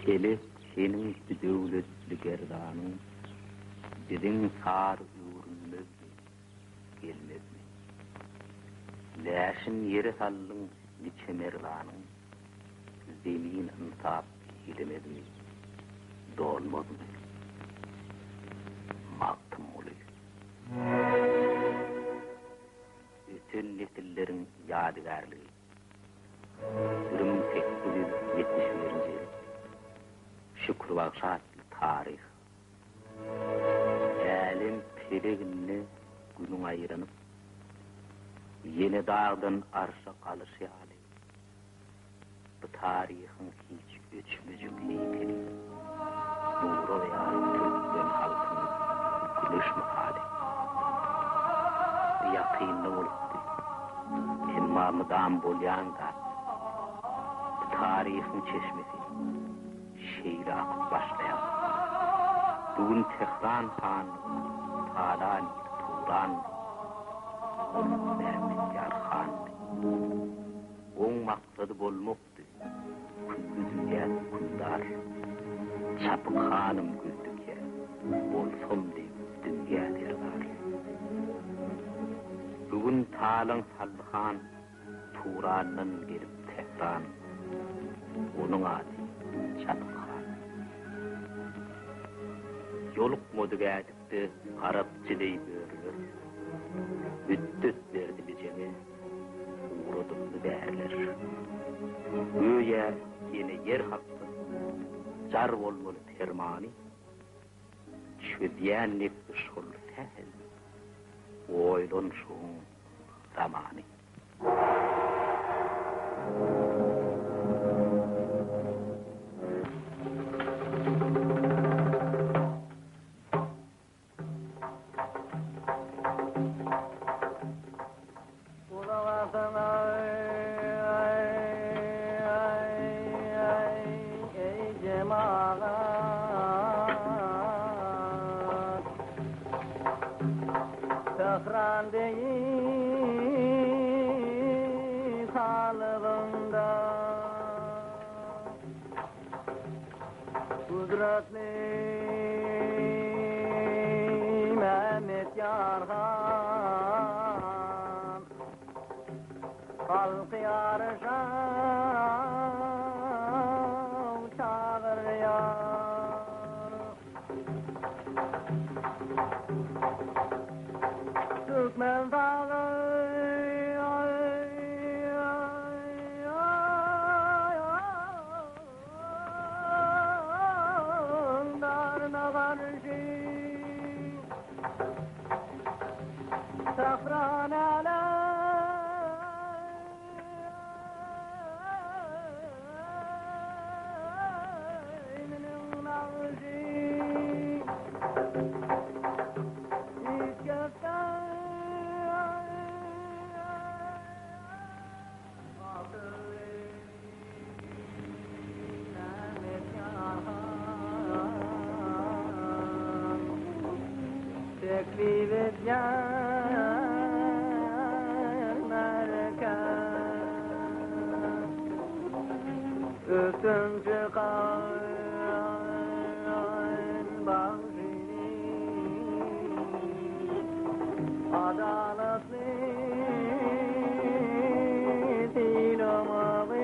Hele senin dövletli gerdanın bizim sar uğrunmez mi, gelmez mi? Läşin yeri sallın niçe merdanın zemin insaf edemez mi, dolmaz mı? Maktım oluyor. Bütün nesillerin yadigarlığı 1871 yıl Şükrü Bakşatlı tarih Elim peregini günün ayıranıp yeni dağdan arşa kalışıyali bu tarihin hiç üçmücük heykeli Nuru veya Türkmen halkının gülüşme hali yakınlı oluktu emmamıdan bolyan da bu tarihin çeşmesi şehir akıp başlayan bugün Tehran Han Talan Turan Mehmet Yar Han on maksadı bolmoktu küldüzüye küldar çapık hanım güldükye olsam deyip dünya derler bugün Talan Salhan Turan'dan gelip Tehran onun adı çapık han yoluk modu gədikti Arapçılay börülür müddət verdi becemi uğradıqlı bərler öyə yine yer hakkı car olmalı termani çödiyen nefsi şol səhil oylun şun zamani Tehran değil kalıbında kudretli Mehmet Yar Han halkı yarışa çağırıyor Türkmen dağı darına karşı Tehran elinin ağzı teklif edeceğim merkez Üçüncü kavim bağışını adaletli dilamalı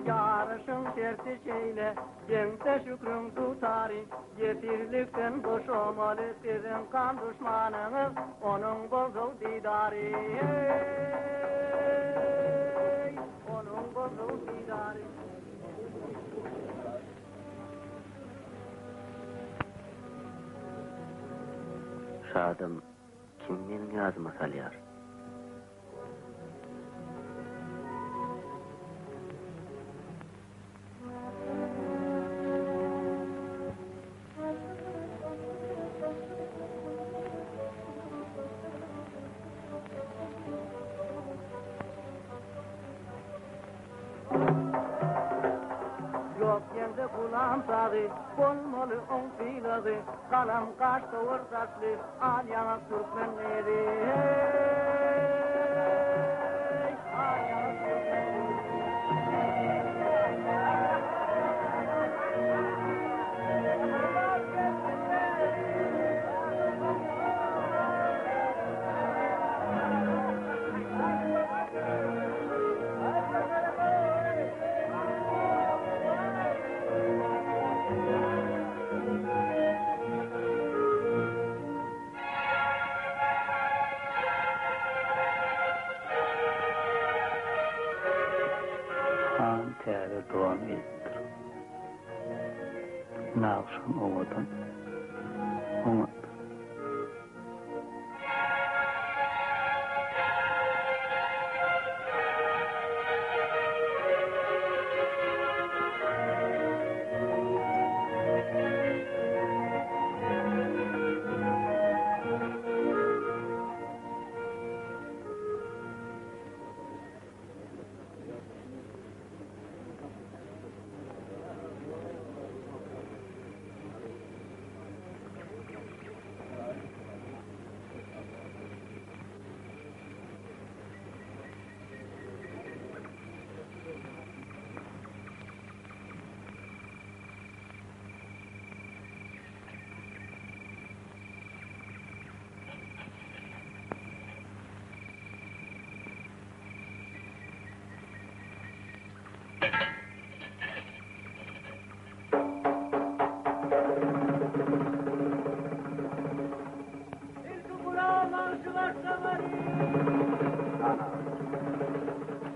Yarışın tersi şeyle cemse şükrüm tutari Yetirlikten boş olmalı sizin kan düşmanınız Onun bozul didari Onun bozul didari Şadım kimden yazma salyar Yok yen de kulağım sadı, bolmalı on filadı, kalam kaş doğur saçlı, al yana Türkmenleri. Hey, al yana Türkmenleri. Täällä tuon itse. Nauksan ovotan. Omat.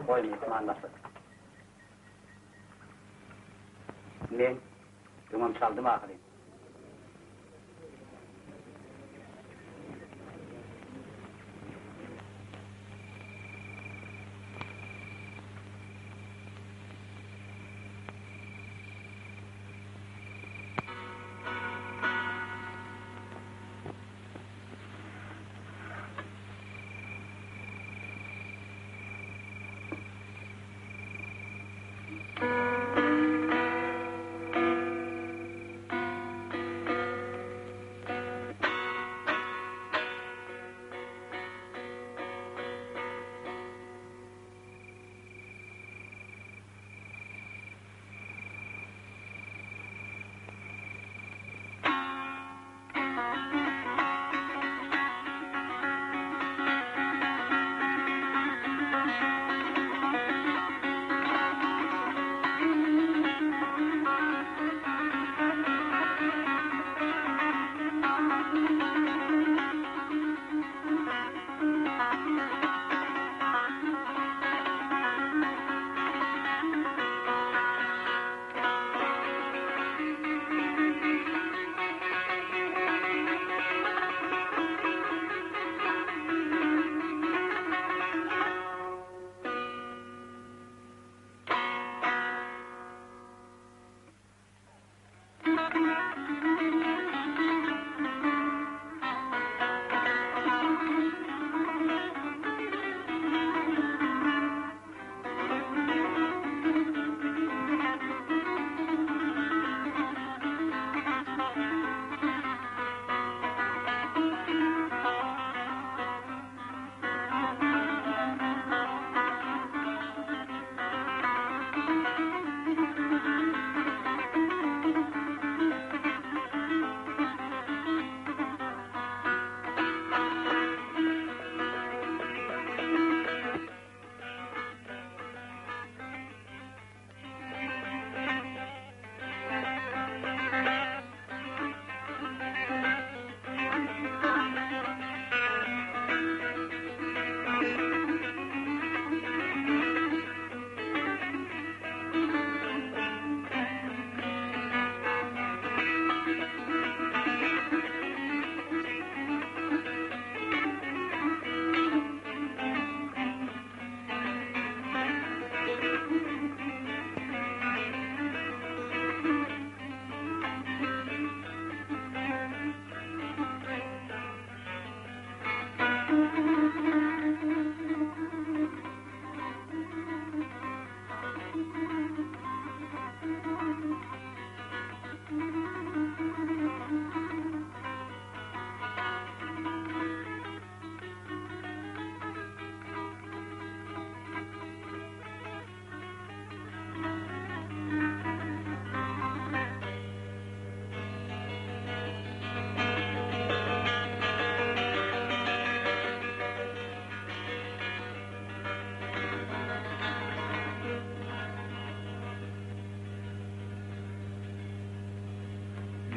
Koymayız anlasın. Men, dumam çaldım ahire.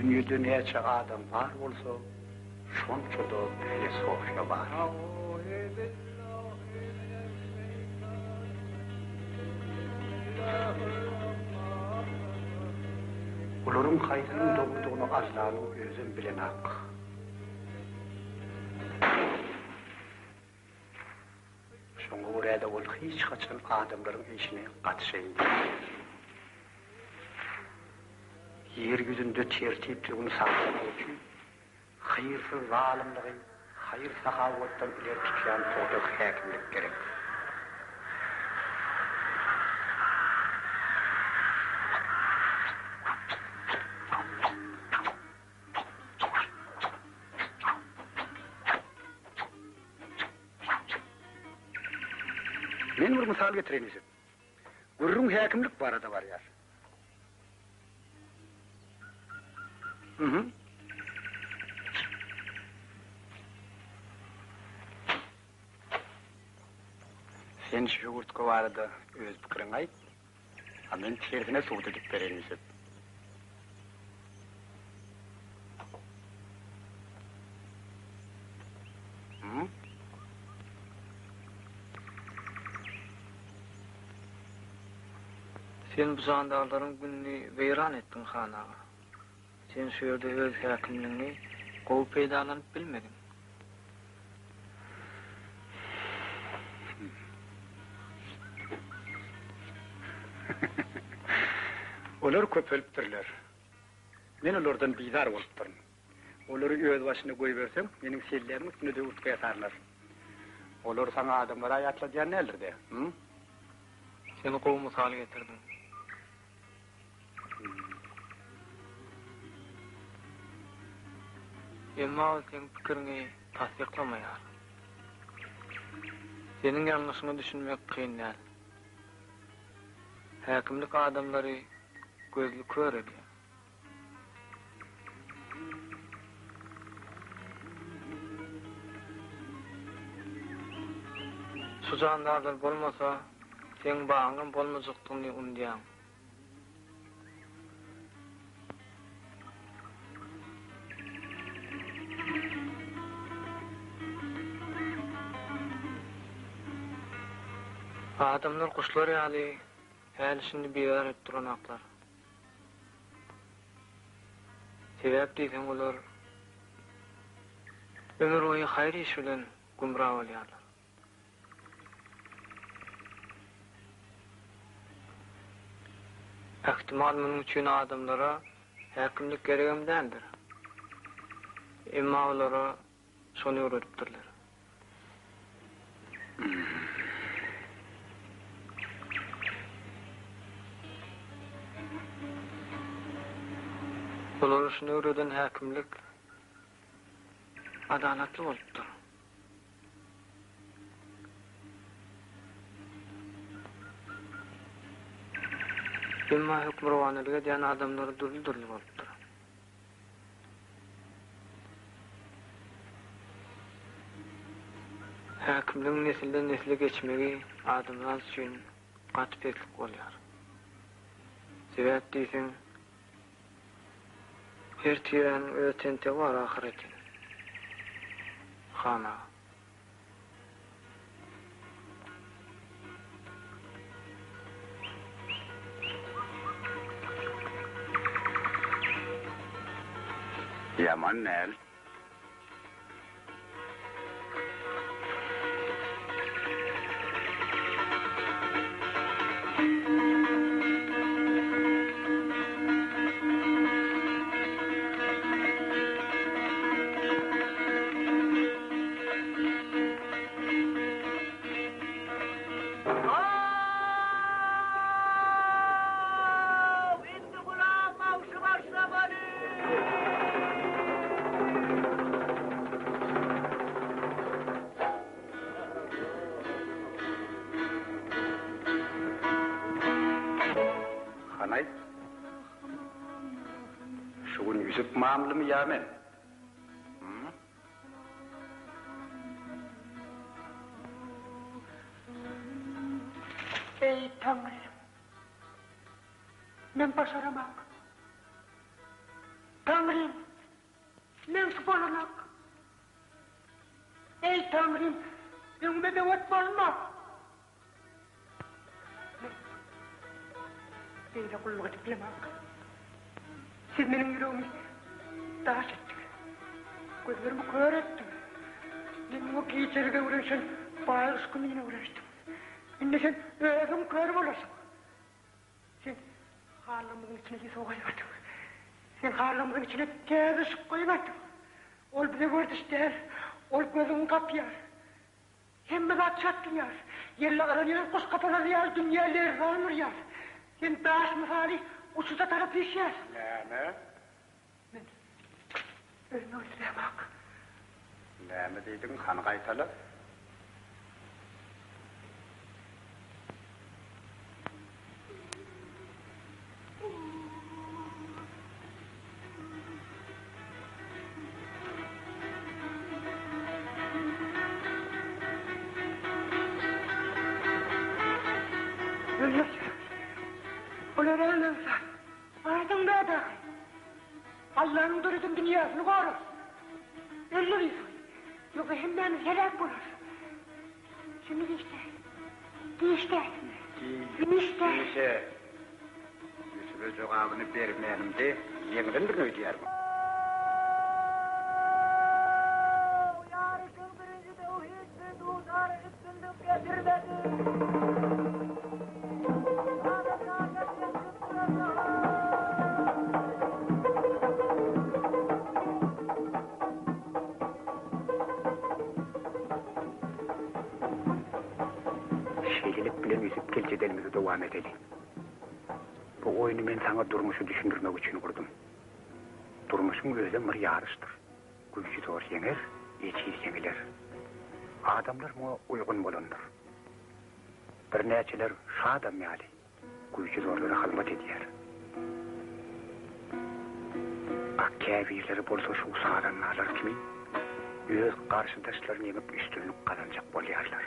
Dünyada neçe adam var olsa, şonça da filosofya var. Onların kaydının doğduğunu Allah'ın özün bilen hak. Şoňa görä-de ol hiç kaçan adamların işine gatşaýdy. Yer yüzünde tertipligini saqlamak üçin hayırsyz zalimligi, hayır sahawatdan ileri tutýan todak häkimlik gerek. Men bir misal getireyim size. Gurrun häkimlik barada var ya. Sen şu yurtka barada öz pikirini ayt. Amen tersine suwut edip bereyim size. Sen bu zandarların gününü veyran ettin hanaga. Sen şu yerde öz häkimliğini gowy peýdalanyp bilmedin. Olar köpelipdirler. Men olardan bizar bolup duryn. Olary öz başyna goý bersem, meniň sellerim üstüne de urtga ýatarlar. Olar saňa adamlara ýatlaýan nälerdi? Sen gowy mysal getirdin. Emma sen pikirini tasdiklamaýar. Senin ýalňyşyňy düşünmek kyn däl. Häkimlik adamlary gözlü köredi. Şu jandarlar bolmasa, sen baňyň bolmajykdygyny undaýan. Adamlar kuşlar ýaly häl şimdi beýar edip duranaklar. Sebäp diýsen olar ömür boýy haýr iş bilen gumra bolýarlar. Ähtimal munyň üçin adamlara häkimlik geregem däldir. Emma olara şonu öwredipdirler. Olar şunu öwreden häkimlik adalatly bolupdyr. Emma hukmrowanylyga diýen adamlar dürli bolupdyr. Häkimliň nesilden nesile geçmegi adamlar üçin gatpetlik bolýar. Sebäp diýsen, her tiýen ötente var ahiretin. Hana. Yaman näl? Hanay? Şugun yüzüp mamlı mı ya men? Ey Tanrım, men başaramak. Tanrım Tanrım, men subhanallah. Ey Tanrım, önüme devat olma. Böyle kulluğa diklemek. Siz benim yüreğimi taş ettiniz. Gözlerimi kör ettiniz. Ben o giyicilge uğraşan bağır ıskımıyla uğraştım. Şimdi sen özüm kör olasın. Sen harlamızın içine bir soğuk ayırdın. Sen harlamızın içine tez ışık koymadın. Ol bize gördüş der, ol gözümün kapıyar. Hem de bak çatlıyar. Yerle aranıyor, kuş kapaları yar, dünyalar rağmur yar. Sen taş misali uçuda tarafı işler. Ne? Ben ölme öldüreye bak. Ne mi deydin kan kaytalı? Ölür. Ölür ölürse. Aydın da. Allah'ın dürüdün dünyasını korur. Ölürüz. Yoksa hemden helak bulur. Şimdi işte. İşte. Yusuf'a cevabını vermeyelim de yeniden bir ödeyerdim. Yarışın birinci tevhid ve dudar üstünlük getirmedi. Şeylilik bilen Yusuf gelcedelimizi devam edelim. Bu oyunu ben sana durmuşu düşündürmek için kurdum. Durmuşun özü bir yarıştır. Güçlü doğru yener, içiz yenilir. Adamlar mı uygun bulundur. Bir neçeler şadam yali, güçlü zorlara halmat ediyor. Akkâvirleri bolsa şu sağlanlarlar kimi, öz karşıdaşlarını yemip üstünlük kazanacak bolyarlar.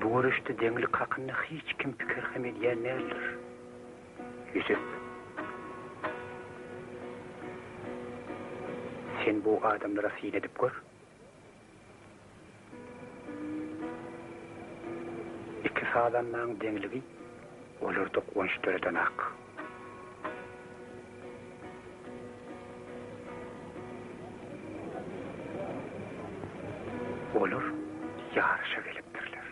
Bu görüşte denglik hakkında hiç kim fikir hemediyen nedir? Yusuf, sen bu adamlara seyredip gör. İki sağlanmanın dengliği, olur da konuşturdan hak. Olur, yarışa geliptirler.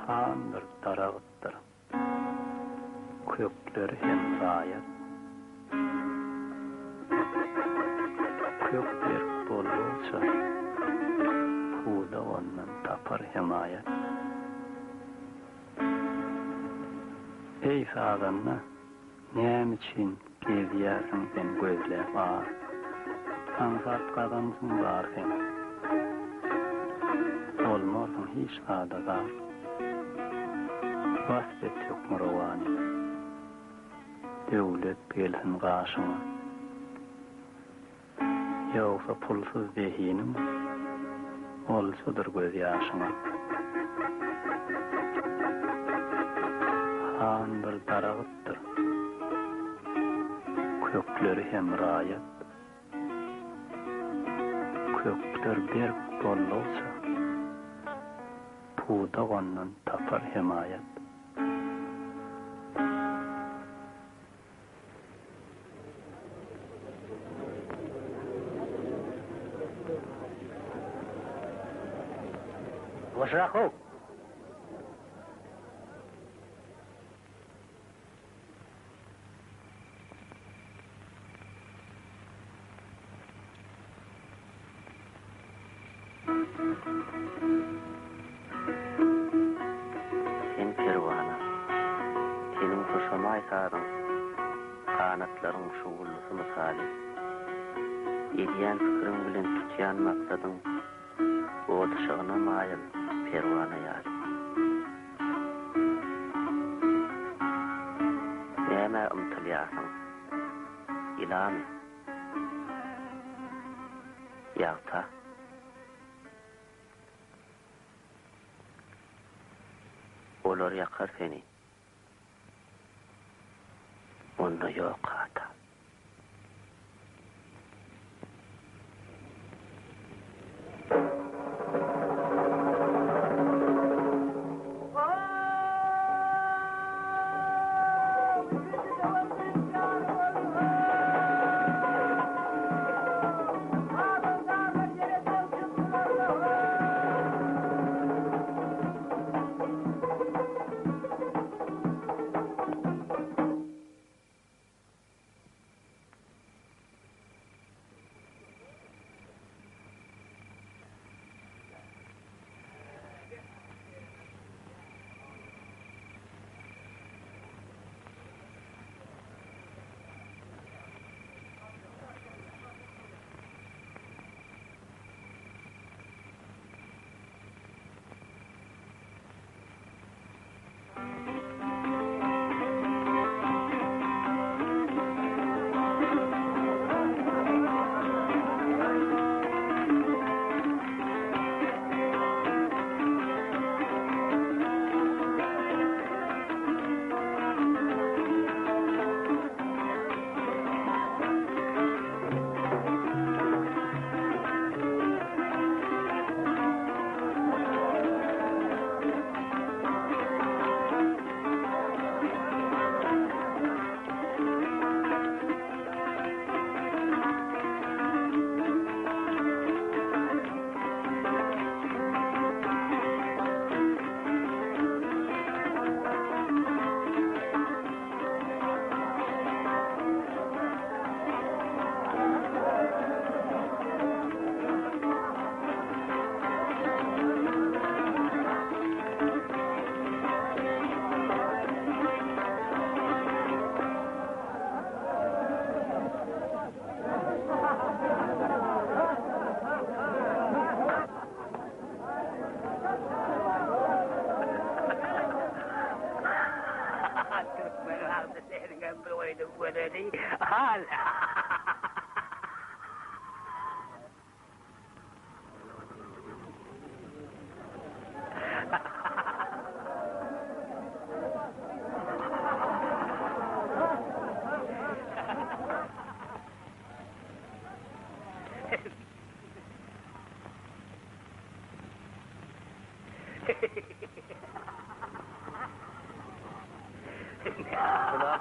Handır darağıttır. Kökler hem rayet. Kökler bol olsa, puda ondan tapar himayet. Ey sağdanna, neyem için geziyersin sen gözle var. Ansat kazansın var sen. Olmazsın hiç sağdadar. Vasfet yok muravani. Devlet gelsin karşıma. Yoksa pulsuz dehinim, olsadır göz yaşıma. Han bir darağıttır. Kökleri hem rayet. Kökler berk bol olsa, puda ondan tapar himayet. Boşrak ol. Sen perwana, senin hoşama aýsaryň, kanatlaryň şuwullusy misali. Ediyen fikriň bilen tutýan maksadyň, odyşygyna maýyl perwana ýaly. Näme umtylýasyň? İlamy. Ýagta. Olar yakar seni. Onda yok hata.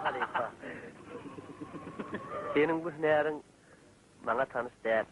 Halifa. Senin bu hünerin bana tanış değil.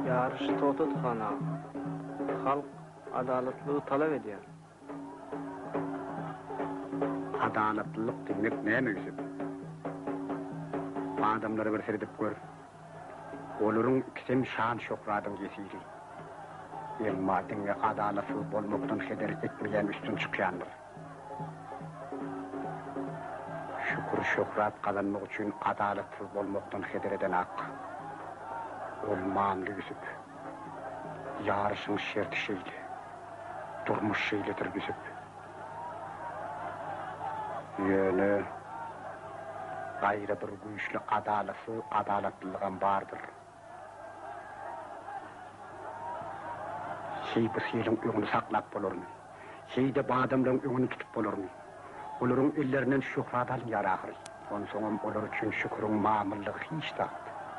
Yarış to'xtat xana. Xalq adaletli talep ediyor. Adalatlılık demek näme Yusuf? Adamları bir seredip gör. Olurun kisem şan şokradın gesiri. Emma dinle adalatsız bolmaktan heder etmeyen üstün çıkyandır. Şükür şöhrat kazanmak için adalatsız bolmaktan heder eden hak. Olmanlı Yusuf. Yarışın şerti şeyli. Durmuş şeylidir Yusuf. Yönü gayrı bir güçlü adalatlılığın vardır. Şey bu şeyin öňüni saklap bolurmy? Şey de bu adamların öňüni tutup bolurmy? Olaryň ellerinden şöhrat alyp ýarahry. Ondan soň olar üçin şükürüň mamullygy hiç de.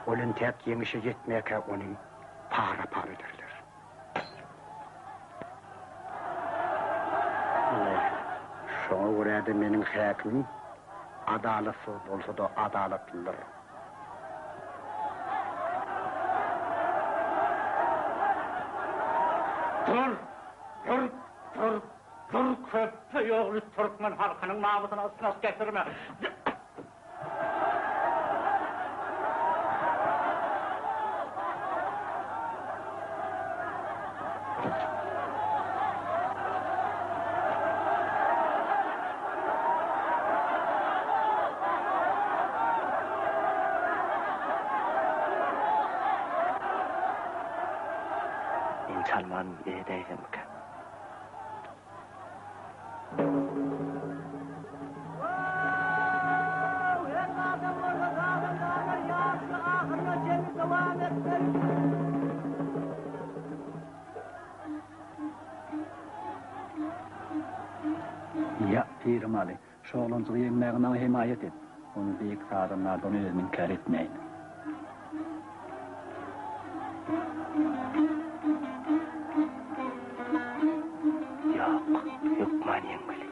Olun tek yemişe yetmeke onuň para edirler. Şoňa görä de meniň häkimim adalatsız bolsa da adalatlydyr. Dur, köpü yoğlu Türkmen halkının namusuna ısınas getirme. İnsanman edeyim ki. Ya Pirim Ali, şoğluncuğu yemeğine himayet et. Onu büyük sadımlardan özünü inkar etmeyin. Yok manyen bile.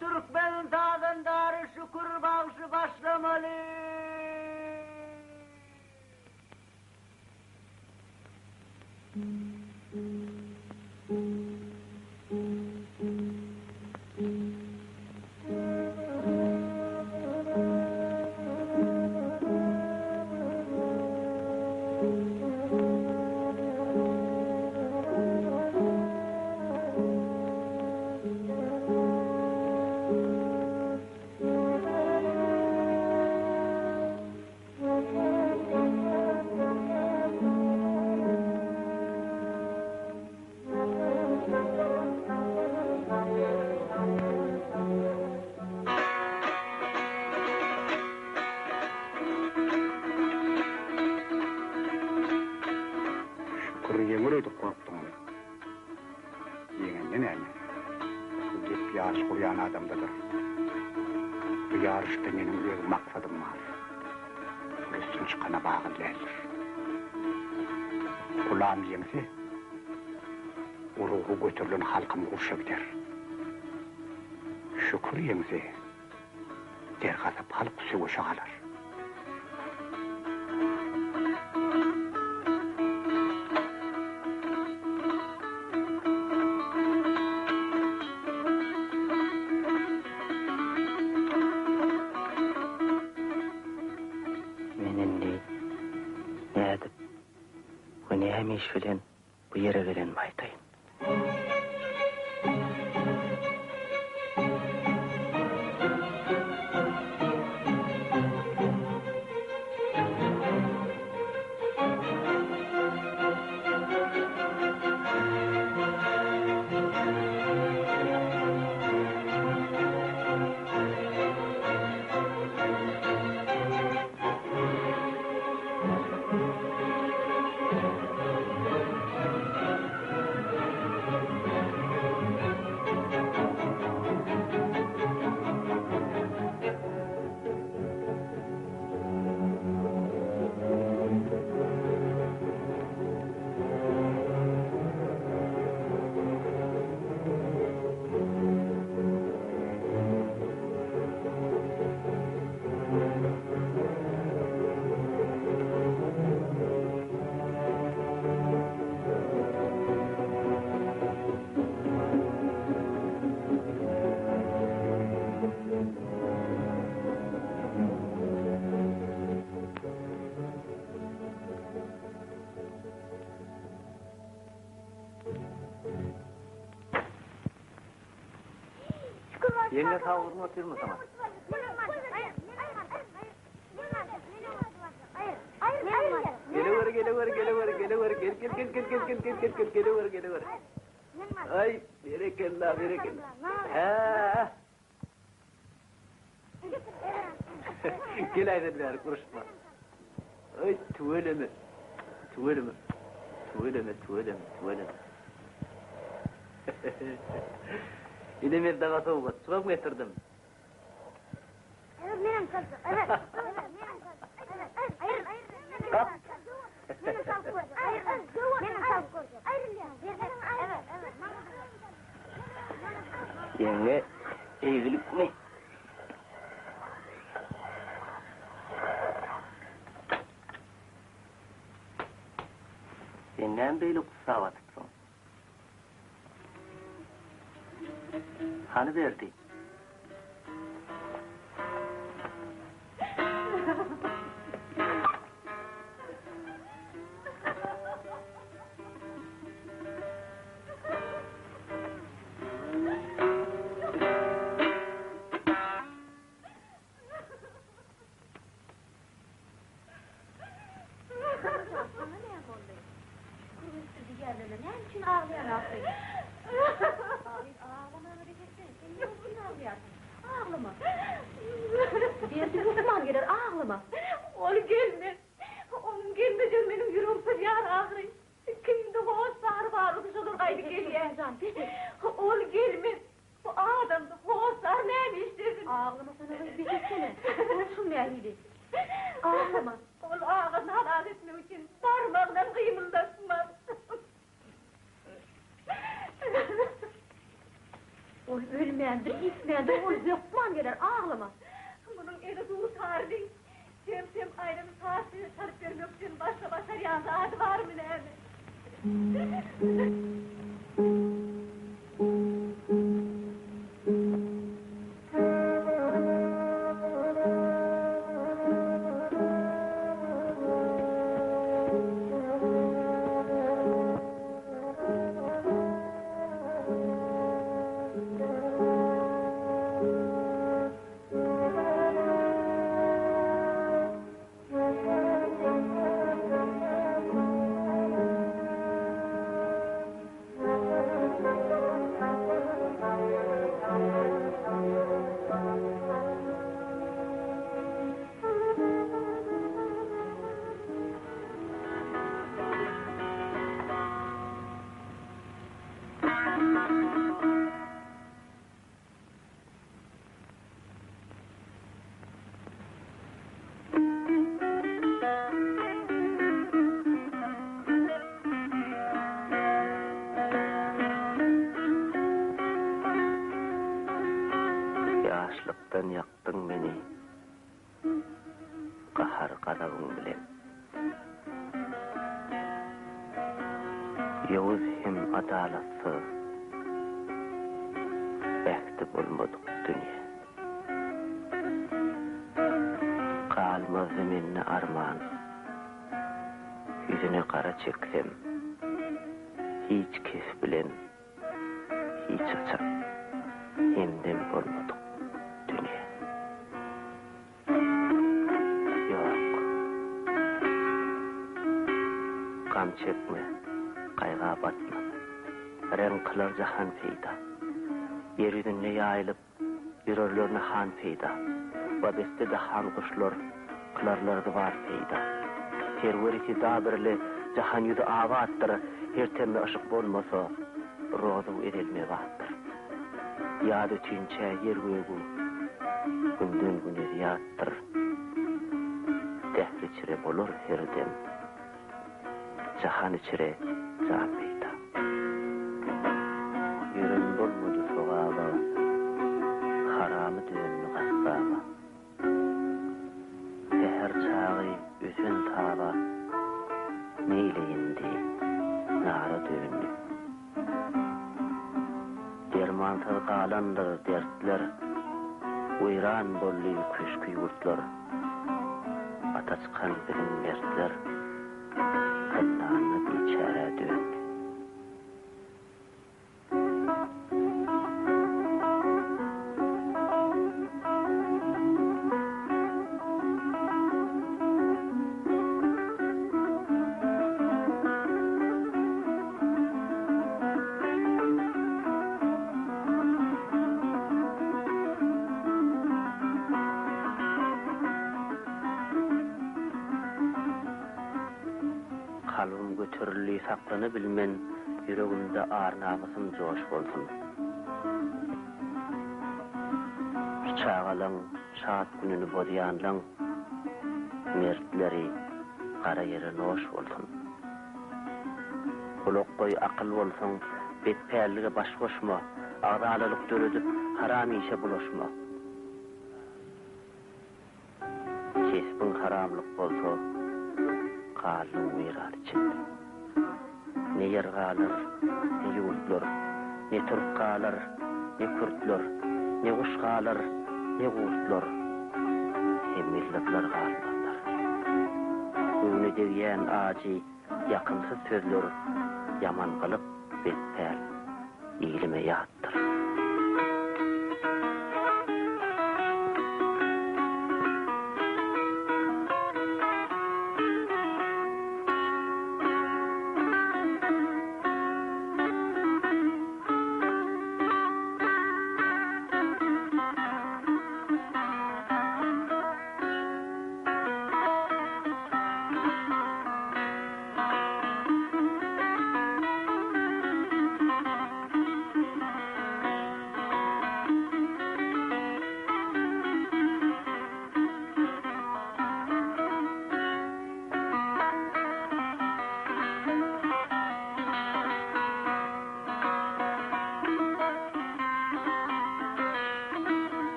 Türkmen dağındarı şükür bağışı başlamalı. göreydik korktuğunu. Yeğen ne? Gidip yarış kuruyan adamdadır. Bu yarışta benim öz maksadım var. Üstün çıkana bağın değildir. Kulağım yengse, o ruhu götürülen halkım kurşa gider. Şükür yengse, dergazap halk söğüşe kalır. Hemiş bilen bu yere veren maytayın. Yenge savurma oturma sana. Geliver. Ay, berekella. Gel aydanlar, kuruşma. Ay, tuveleme. İdemir dağa soğuğa, suğa getirdim. Evet, benim kızım. Evet. Kalk. Yenge, eğilik mi? Senden böyle kusağa batıksın. Hani verdi? Ol gelme. Onun gelmeden benim yüreğim feryar ağrıyor. Kimde hoş sar varlık olur haydi geliyor. Ol gelme. Bu adamda hoş sar neymiş dedin? Ağlama sana kız bir gitsene. Olsun neydi? Ağlama. Ol ağasını halal etmek için parmağından kıymıldasmaz. Ol ölmeyendir, içmeyendir, ol zökman gelir, ağlama. Bunun eli duğu tarihin. Cem ayrımı saatini sarıp vermek için başka yanında adı var mı nerede? hem adalatsız, bähti bolmadyk dünýe. Galmaz zeminine arman, yüzüne kara çeksem, hiç kes bilen, hiç açak, hemdem bolmadyk dünýe. Yok. Gam çekme, kayga batma. Renk kılar jahan peyda. Yer yüzüne yayılıp, yürürlerine han peyda. Babeste de han kuşlar, kılarlarda var peyda. Terverisi dabirli, jahan yüzü avattır, her temme ışık bolmasa, rozu edilme vattır. Yad ötünçe yer göğü, günden güne ziyattır. Dehri çire bolur her dem, jahan içire can peyda. Yürün bolmadı soğağa, haramı dönünü gasbaba. Seher çağı üsün taba, neyleyindi, nara dönünü. Dermansız qalandır dertler, uyran bolly köşkü yurtlar. Ataçkan birin mertler, kınlanı biçare döndü. Kalbim götürülü saklanı bilmen, yüreğimde ağır namusum coş olsun. Çağalan, şahat gününü bodayanlan, mertleri kara yere noş olsun. Kulak koy akıl olsun, betperlige baş koşma, ağzalalık dölüdüp haram işe bulaşma. Kesbin haramlık bolsa, kalın uyrar içinde. Ne yer kalır, ne yurtlar, ne Türk kalır, ne Kürtler, ne kuş kalır, ne kurtlar, hem milletler kalmazlar. Ünü deviyen acı, yakınsız sözler, yaman kılıp betper, iyilime yattır.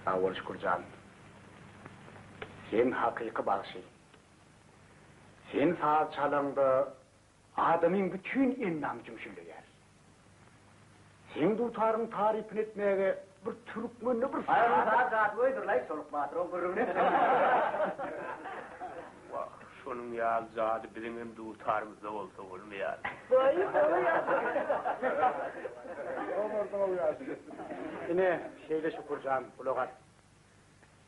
Sağ ol Şükürcan. Sen hakiki bağışı. Sen saat çalanda adamın bütün ennam cümşülüyer. Sen tutarın tarifini etmeye bir Türkmenli bir saat. Hayır, saat boydur, layık soluk patron kurumunu. Şonun ya zadı bizim hem tutarımızda olsa olmayar. Yine şeyle Şükürcan, kulakat.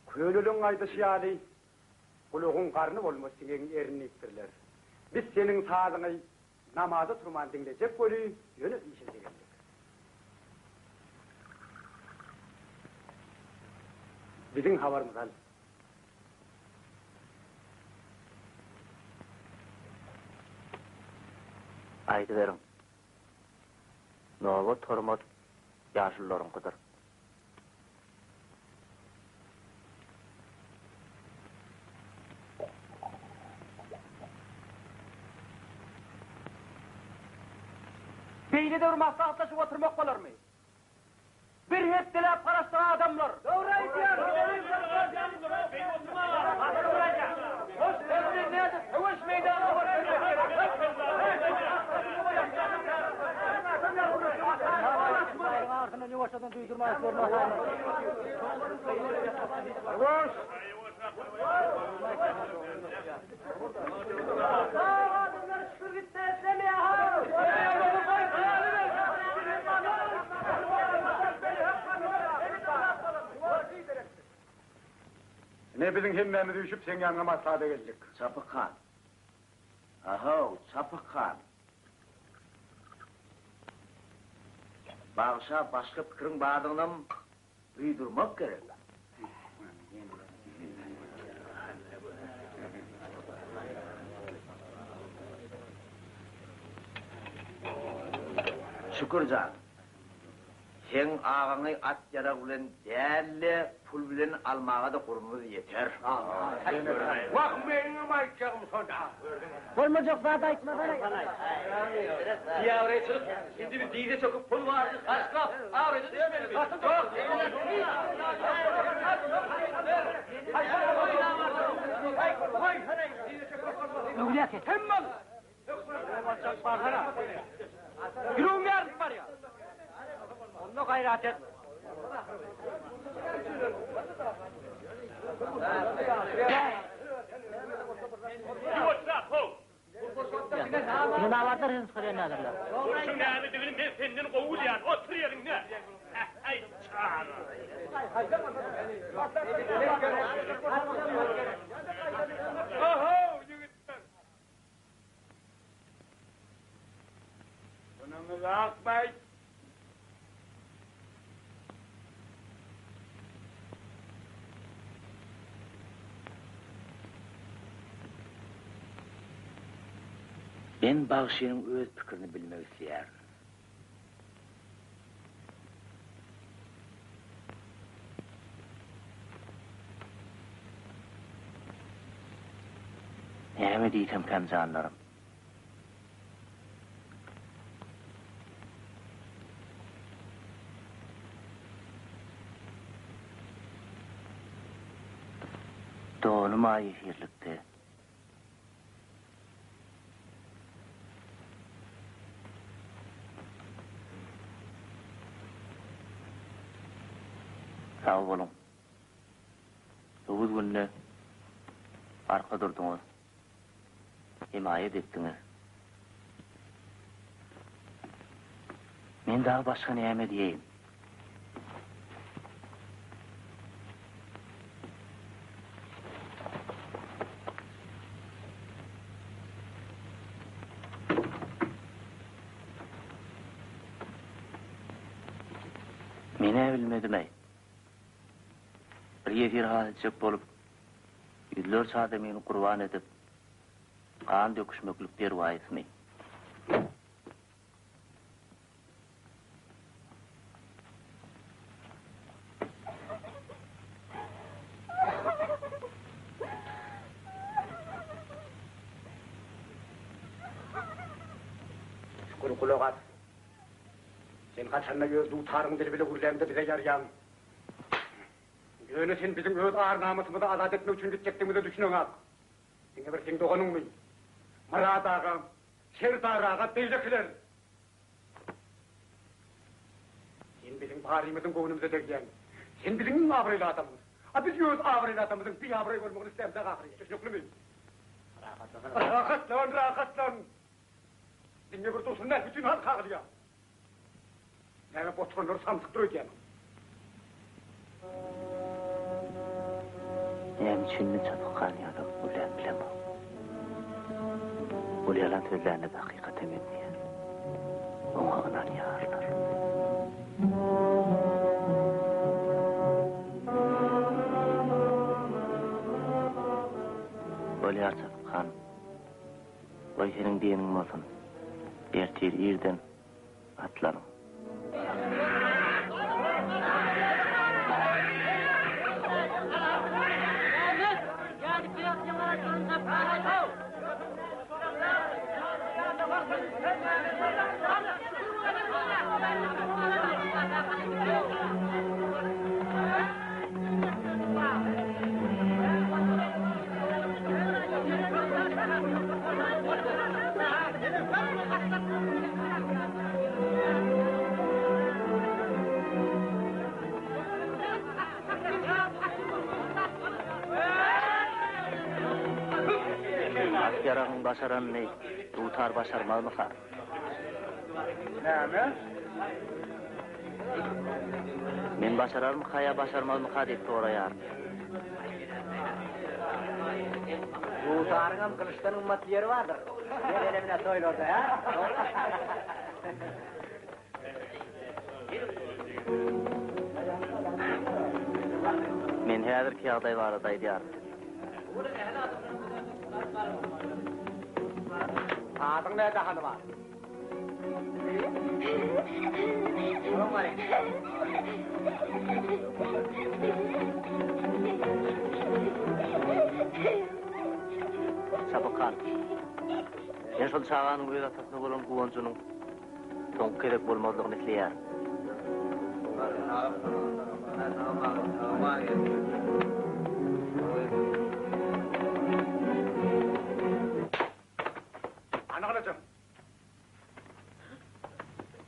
Köylülüğün aydışı yali, kuluğun karnı olması senin erini ittirler. Biz senin sağlığını namazı turman dinleyecek golü yönü işin geldik. Bizim havarımız al. Aydı verin. Novo tormot yaşlılarınkidir. Beynide durmakta atlaşıp oturmak olur mu? Bir heptiler parasına adamlar. Doğru ihtiyar. Savaş meydanı var. Arkana yavaşladan duydurmayı sorma. Yavaş. Adamlar şükür gitti eslemeye ha. Ne bizim himmemiz düşüp sen yanına maslahata geldik. Çapıkhan. Aho, Çapıkhan. Bağışa başka fikrin bağdığından duydurmak gerek. Şükürcan. Sen ağanı at yara bilen değerli pul bilen almağa da kurumuz yeter. Bak benim ayıkacağım sonra. Olmayacak daha da ayıkmasana. Ya oraya çıkıp şimdi bir dize sokup pul var. Kaçkap. Oraya düşmeyelim. Yok. Öyle ki. Hemen. Yürüyün yardım var ya. Onu gayret et. Ne vardır hızlı kırıyor ne adamlar? Şu nâmi düğünün ben senden kovul yani. Otur yerine. Ay çağır. Oho yigitler. Bunamız akbay. Ben Bağışı'nın öz fikrini bilmek isteyerim. Neyme diysem temze anlarım. Doğunum ayı hirlikte. Sağ olun. 9 günde arka durdunuz. Himayet ettiniz. Men daha başka neyme diyeyim. Mene bilmedim ey. Bir yefir halçık bolup, yüzler saate meni kurban edip, kan döküşmöklükler vayısını. Şükür kulağat. Sen kaçanla göz tutarın dili bile gurlemde bize yarayan. Öyle sen bizim öz ağır namusumuzu azat etmek için gidecektiğimizi düşünün al. Seni bir sen doğanın mı? Murat ağam, Serdar ağa, beylikler. Sen bizim tarihimizin koğunumuza derken, sen bizim ağrıyla adamımız. Biz öz ağrıyla adamımızın bir ağrıyı görmek istemde ağrıyı. Düşünüklü müyüm? Rahatlan. Seni bir dostunlar bütün halk ağrıyor. Neye botronları samtık duruyor. Neyem içinde Çapıkhan yalı ulan bilemem. Ulayan sözlerine de hakikat emin diye. Onağından yağarlar. Bolýar Çapykan. Oy senin diýeniň bolsun. Ertir irden atlarım. Yarağın başaran ne? Tutar başarmaz mı ha? Näme? Men başarar mı kaya başarmaz mı ha deyip oraya. Bu tarıngam kılıçtan ummat yeri vardır. Gel elimine soyun orada ya. Men häzirki ýagdaý barada aýdýar. Adyň näde haly var? Çapykan. Men şol çağanyň öz atasyna bolan guwançynyň toň kerek bolmadygyny isleýär. Anaglaçam.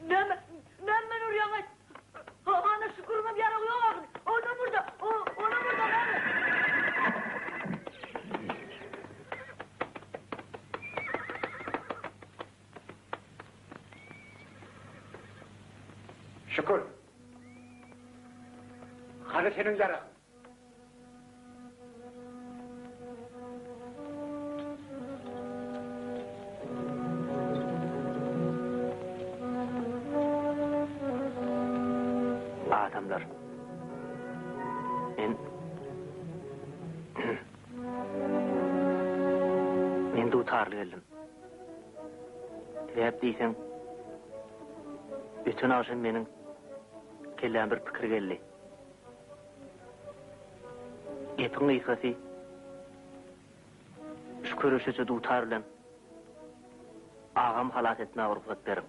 Ben oraya kaç. Ana şükürüme bir yara yok. Ona burada. Ona burada. Şükür. Hadi senin yara. Adamlar. Men dutarly geldim. Hep diýsen, bütün aşyn meniň kelläm bir pikir geldi. Epiň ýykasy şu körüşçe dutar bilen agam halat etme urfat berim.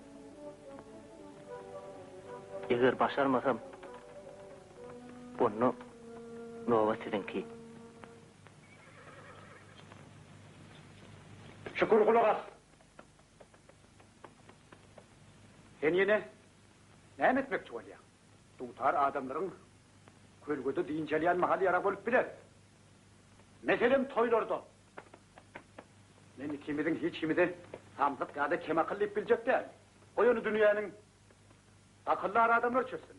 Eger başarmasam, bunu nova sizinki. Şükür kulak as. Sen yine näme etmekçi bolýar? Tutar adamlaryň kölgede diýinçelýän mahaly ýara bolup biler. Meselem toýlarda. Men ikimiziň hiç kimide samsyk ýa-da kem akyllyp biljek däl. Oýany dünýäniň akyllar adamlar çösün.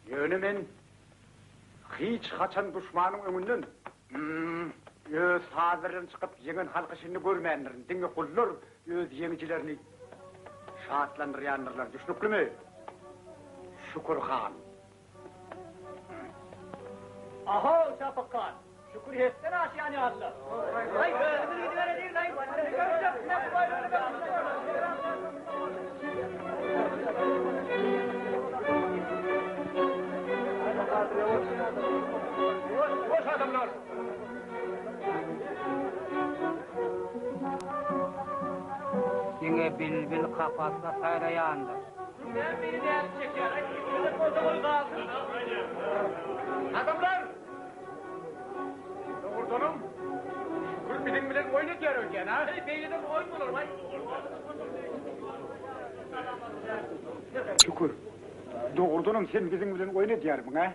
Ýöne men hiç haçan düşmanyň öňünden öz hazıryn çykyp ýeňen halk işini görmänlerin, diňe kullar öz ýeňjilerini şatlandyrýanlar. Düşnüklümi? Şükür han. Aha Çapykan. Şükür hetden aşýany Allah. Ay gözüni gidivere değil lan. Seni göreceğim. Boş adamlar. Yine bilbil kafasına sayrayandı. Adamlar! Doğurdanım, şükür bizim bilen oyunu diyor önce, ha? Beyliden oyun mu olur, vay? Şükür, doğurdanım sen bizim bilen oyunu diyorsun, ha?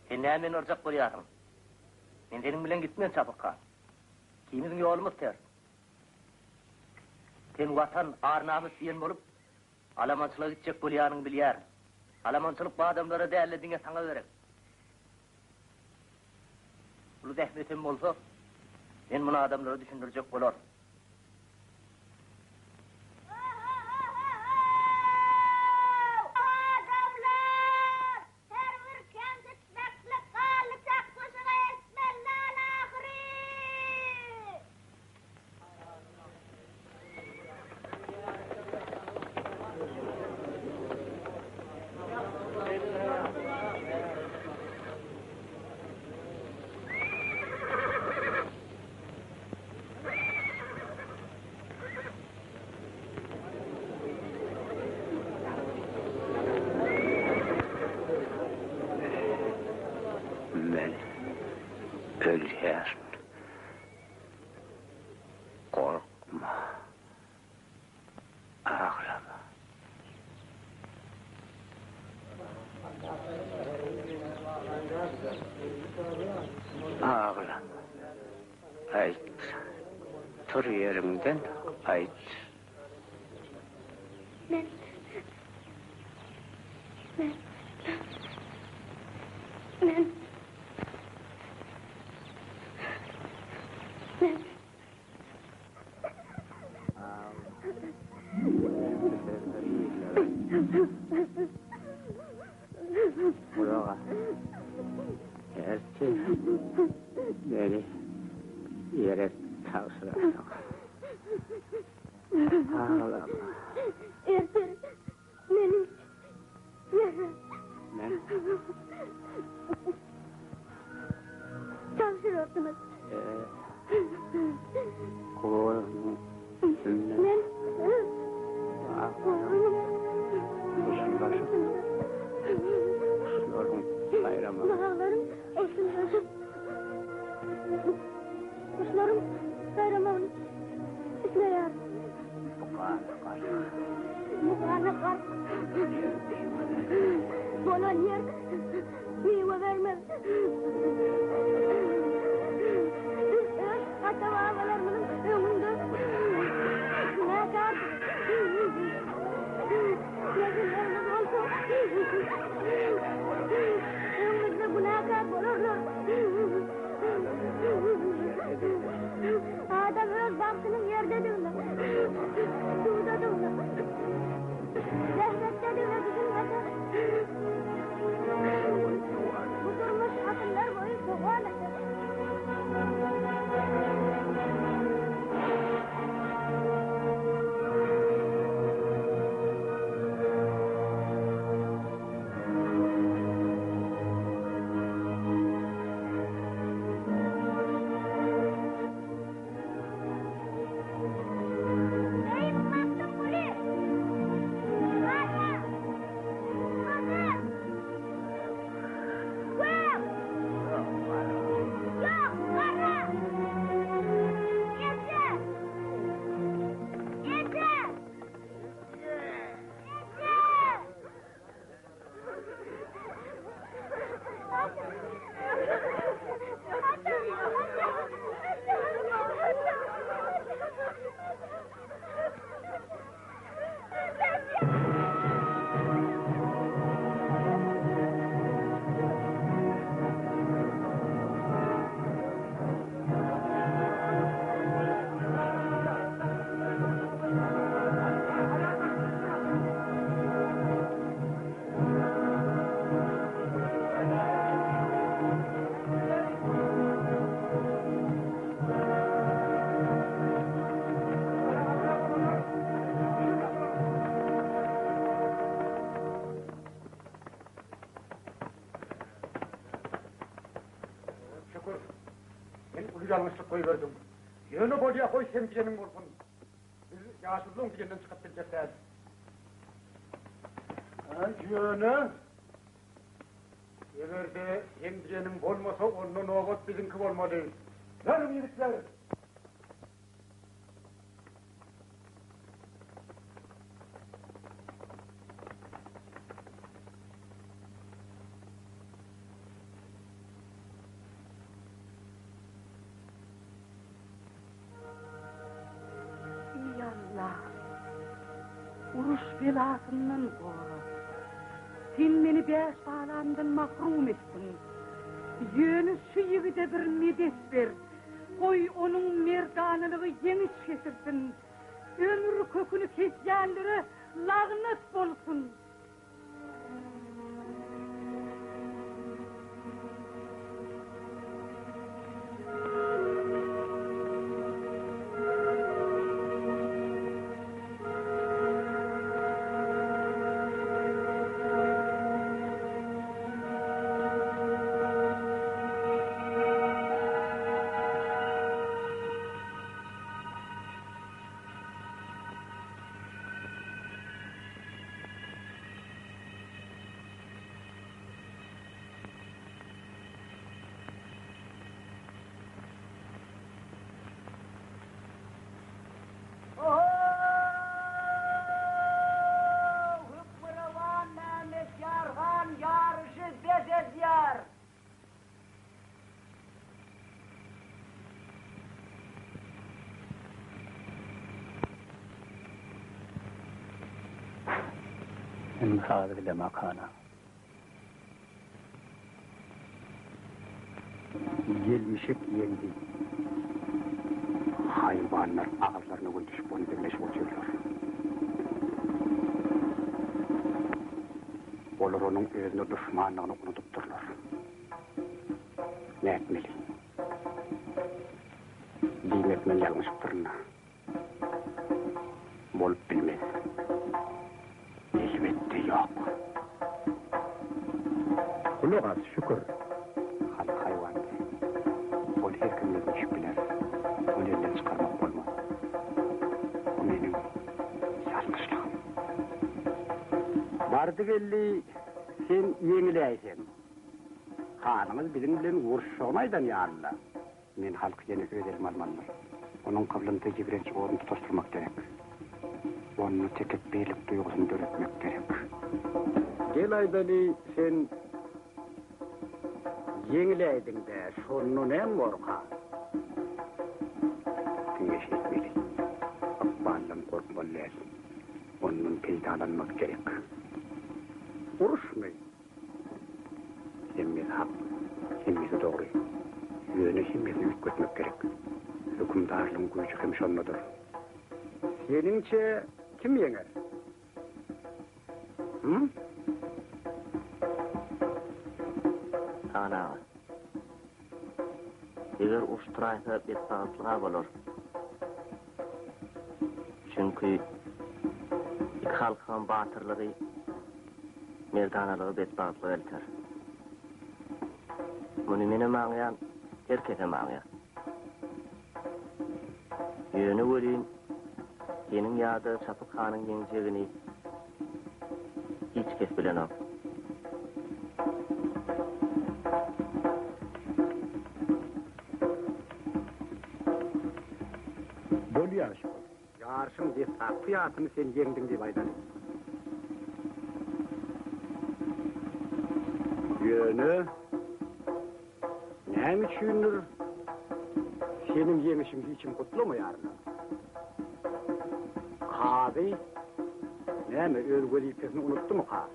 Sen nämen orjak bolýaryň? Men senin bilen gitmen Çapykan. Kimimiň ýolumyz ter. Sen watan arnamyz diýen bolup, alamançylyk gitjek bolýaryň bilýär. Alamançylyk bu adamlara dälle diňe saňa berek. Ulu zähmetim bolsa, men muny adamlara düşündirjek bolar. Her bir kendi tüpekli kallı çakmışına esmerler ahir ölýär. Korkma. Ağlama. Ağlama. Ayt. Tur yerimden ayt. Men Burağa. Gerçi beni yere tavsırasın. Ağlama. erter menim Ben çalışıyorsunuz. Kulağımın üstünde Men kuşların bayrama. Dağlarım olsun. Kuşlarım bayramın isme yar. Mukana kar. Bolan yer meyve vermez. Hatta havalarımın önünde ne kar. Yazılarımız olsun. Önümüzde günahkar olurlar. Adam öz bankının yerde dönüyor. Suda dönüyor. Zehmette dönüyor düşünmede. Bu durmuş akıllar boyu soğan eder. Yanlışlık koyuverdim. Yönü boyaya koy sen diyenin olsun. Biz yaşurluğun diyenden çıkıp gelecekler. Yönü. Everde hem diyenin olmasa onun oğut bizimki olmalı. Yanım yürütler. Uruş belasından koru. Sen beni beş bağlamdan mahrum ettin. Yönü şu yigide bir medet ver. Koy onun merdanılığı yemiş getirsin. Ömür kökünü kesyenlere lağnet bolsun. Hazır bile makana. Gelmişik yendi. Hayvanlar ağızlarına koyduşup onu birleşip oturuyorlar. Olur onun özüne düşmanlığını unutupturlar. Ne etmeli? Din etmen yanlışıptırına. Bolup bilmez. Elbette yok. Kulak az şükür. Halk hayvan. Onu her kimden işip biler. Onu elden çıkarmak olmaz. O benim yanlışlığım. Vardı belli sen yengileysen. Kanımız bizim bilen vuruşamaydan ya Allah. Men halk yeni ödelim almanlar. Onun kıblında gibirenç oğlunu tutuşturmak gerek. Onu tekip beylik duygusunu döretmek gerek. Gel aydali sen yengileydin de sonunu nem korka. Güneş etmeli. Akballan korkmalılar. Onun peydalanmak gerek. Vuruşmayın. Hemmiz hak, hemmiz doğru. Yönü hemmizni yükletmek gerek. Hükümdarlığın gücü hem şonludur. Senince kim yener? Hı? Ana. Eger uşturaysa betbağızlığa bolor. Çünkü iki halkın batırlığı merdanalığı betbağızlığı elter. Bunu mene mağayan, herkese mağayan. Yönü bölüyün, senin yağda Sapık Han'ın yeneceğini hiç kes bilen o. Bol yarış. Yarışın diye saklı yatını sen yendin diye baydalı. Yönü ne düşünür? Senin yemişin için kutlu mu yarına? Kazi ne mi örgülü ipesini unuttu mu kazi?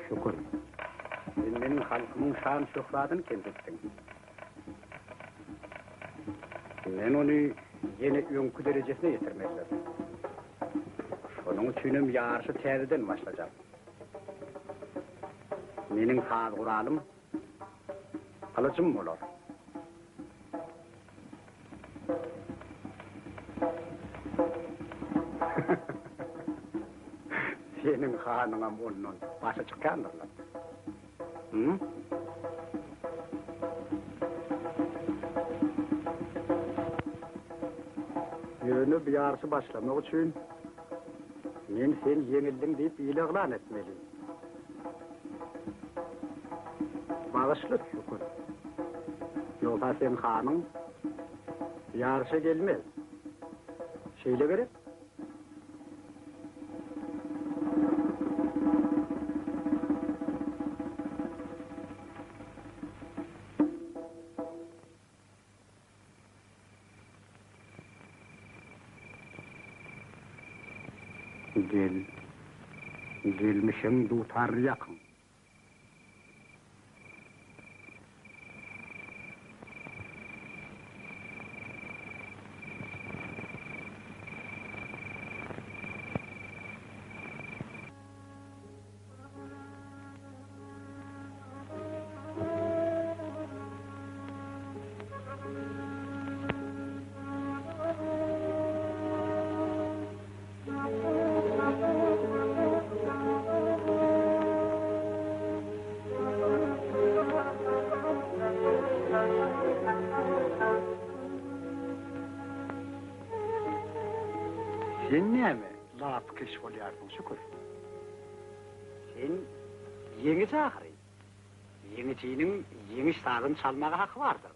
Şükür. Sen benim halkımın şan şöhratını kendettin. Ben onu yeni önkü derecesine getirmekler. Şunun için yarışı teriden başlayacağım. Benim sağ kuralım kılıcım olur. Senin hanına bunun başa çıkandırlar. Hı? Yönü bir yarışı başlamak için men sen yenildin deyip ilan etmeliyim. Bağışlık şükür. Yoksa sen hanın yarışa gelmez. Şeyle verip gelmişim tutar yakın. Sen niye mi laf keşf oluyorsun şükür? Sen yenici ahri. Yenicinin yeniş sazını çalmaya hakkı vardır.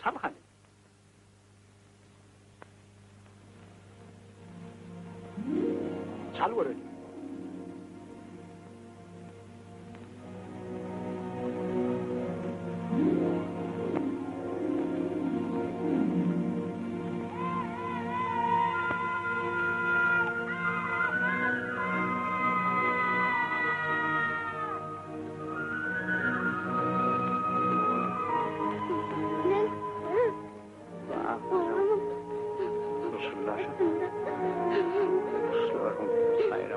Çal hani. çal görelim.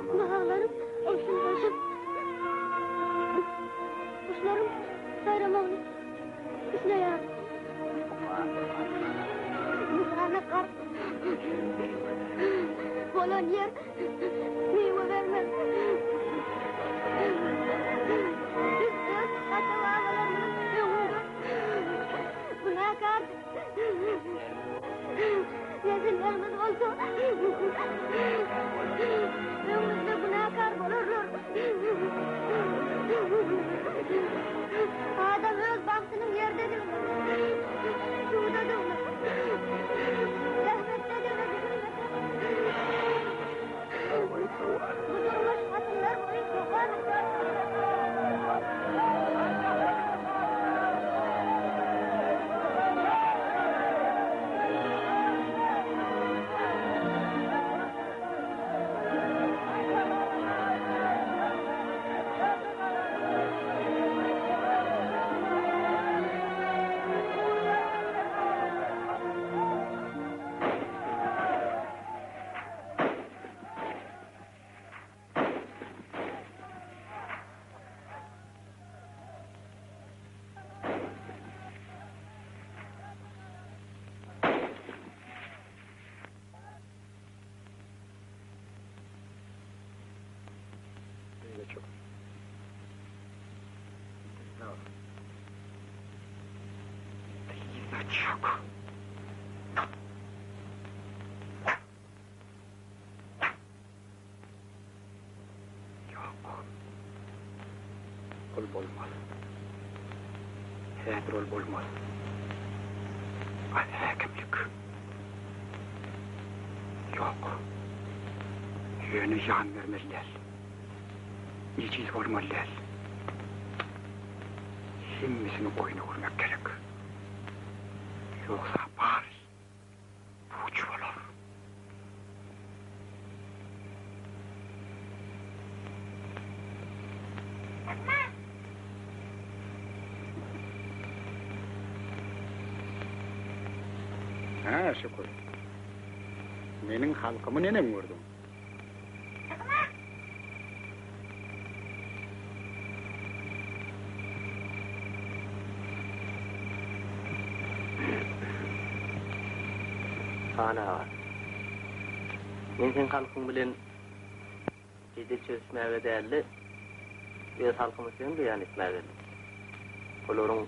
Bağlarım usullaşıp kuşlarım sayramağını üfleyer. Bana kar falan yer meyve vermez. Üstüz atı bağlarımın yolunda buna kar nesillerimiz olsa önümüzde günahkar olurlar. Adam öz baktının yerdedir. Sudadır. Rahmettedir. Bu durmuş hatırlar boyu sokar. Çok. Çok. Yok. Rol olmaz. Hep rol olmaz. Hakimlik. Yok. Yönü can vermeliler. Neciz olmalılar. Himmisini koyuna vurmak gerek. Yoksa bari buç olur. Ha şükür. Menin halkımı nenem gördüm. Ana. Men sen halkyň bilen jide çözmäge däli. Öz halkymy sen beýan etmäge. Olaryň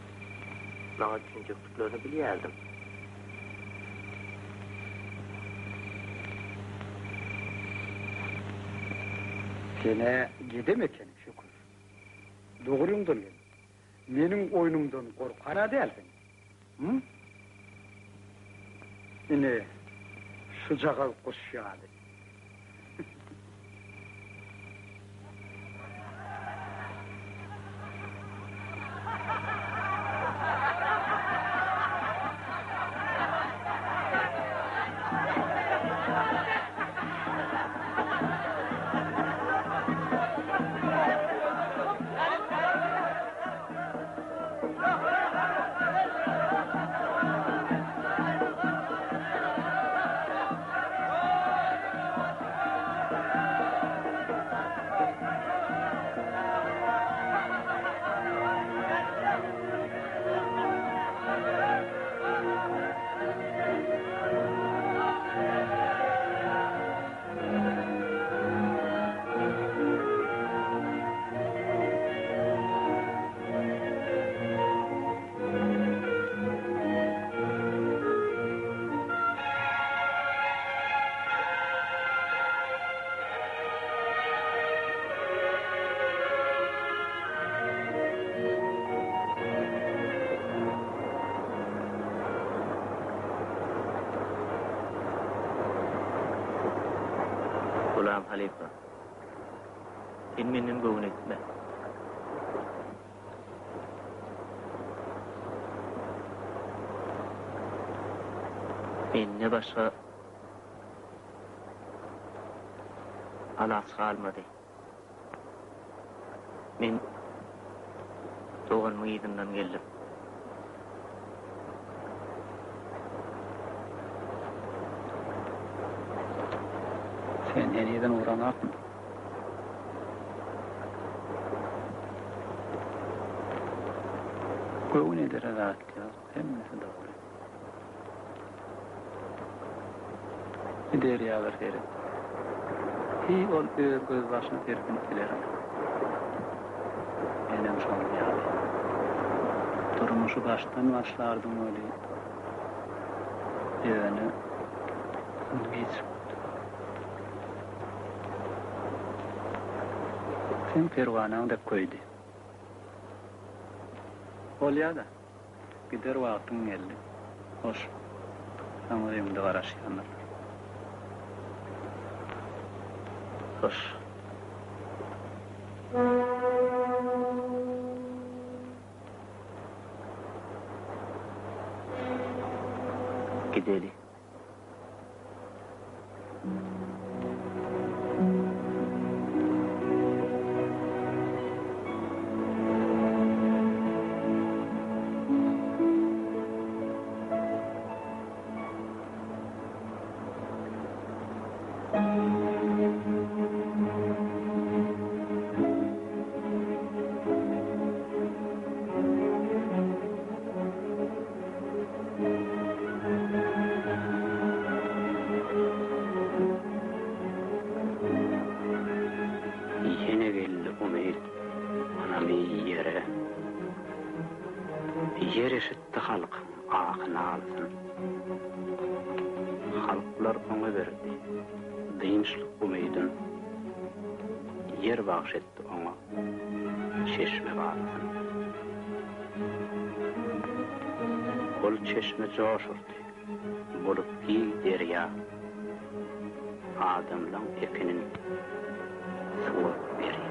naňa düşünjeklerini bilýärdim. Sene gidemeken şükür. Doğruyumdur ben. Menin oyunumdan korkara değilsin. Hı? Yine sıcağa kuş yağdı. Gulam Halifa. Sen menden göwün etme. Men ne başka alas kalmadı. Men doğan mıydımdan geldim. Sen eniden uğranardın. Göğün eder rahatlar, hemmesi doğru. Bir deryalar verin. Hi ol göz başına terpinip bilerim. Benim son yani. Durmuşu baştan başlardım öyle. Yani hiç. Sen pervanan da koydu. Ol ya da gider vaktin geldi. Hoş. Ama benim de araşyanlar. Hoş. Gideli. Yine geldi umid anamı yere. Yer eşitti halk ağını alsın. Halklar ona verdi. Dinçlik umidin. Yer bağışetti ona. Çeşme alsın. Ol çeşme coşurdu. Bulup bir derya. Adamlan ekinin soğuk veriyor.